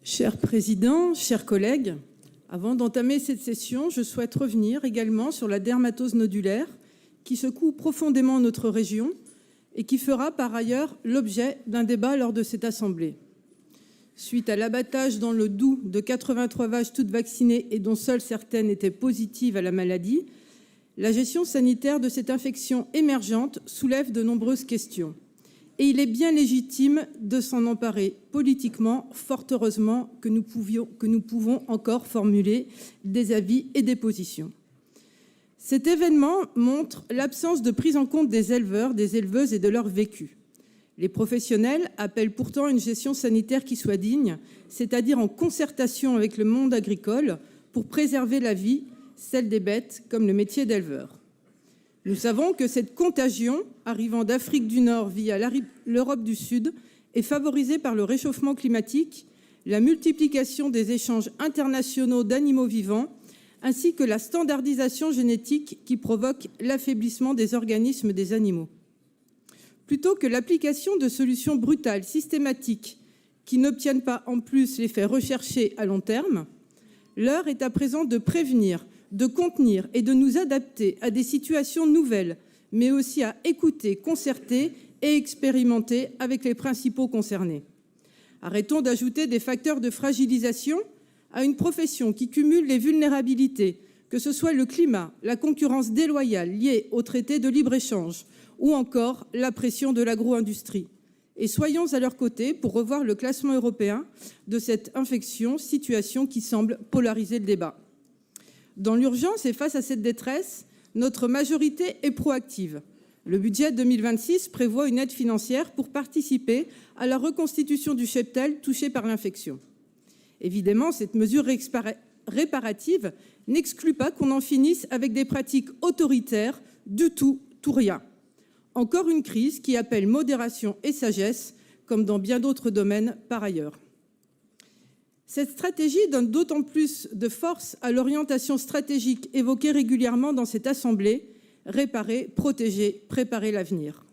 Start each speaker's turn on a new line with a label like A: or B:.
A: Cher Président, chers collègues, avant d'entamer cette session, je souhaite revenir également sur la dermatose nodulaire qui secoue profondément notre région et qui fera par ailleurs l'objet d'un débat lors de cette assemblée. Suite à l'abattage dans le Doubs de 83 vaches toutes vaccinées et dont seules certaines étaient positives à la maladie, la gestion sanitaire de cette infection émergente soulève de nombreuses questions. Et il est bien légitime de s'en emparer politiquement, fort heureusement que nous pouvons encore formuler des avis et des positions. Cet événement montre l'absence de prise en compte des éleveurs, des éleveuses et de leur vécu. Les professionnels appellent pourtant une gestion sanitaire qui soit digne, c'est-à-dire en concertation avec le monde agricole pour préserver la vie, celle des bêtes, comme le métier d'éleveur. Nous savons que cette contagion, arrivant d'Afrique du Nord via l'Europe du Sud, est favorisée par le réchauffement climatique, la multiplication des échanges internationaux d'animaux vivants, ainsi que la standardisation génétique qui provoque l'affaiblissement des organismes des animaux. Plutôt que l'application de solutions brutales, systématiques, qui n'obtiennent pas en plus l'effet recherché à long terme, l'heure est à présent de prévenir, de contenir et de nous adapter à des situations nouvelles, mais aussi à écouter, concerter et expérimenter avec les principaux concernés. Arrêtons d'ajouter des facteurs de fragilisation à une profession qui cumule les vulnérabilités, que ce soit le climat, la concurrence déloyale liée au traité de libre-échange ou encore la pression de l'agro-industrie. Et soyons à leur côté pour revoir le classement européen de cette infection, situation qui semble polariser le débat. Dans l'urgence et face à cette détresse, notre majorité est proactive. Le budget 2026 prévoit une aide financière pour participer à la reconstitution du cheptel touché par l'infection. Évidemment, cette mesure réparative n'exclut pas qu'on en finisse avec des pratiques autoritaires du tout rien. Encore une crise qui appelle modération et sagesse, comme dans bien d'autres domaines par ailleurs. Cette stratégie donne d'autant plus de force à l'orientation stratégique évoquée régulièrement dans cette assemblée, réparer, protéger, préparer l'avenir.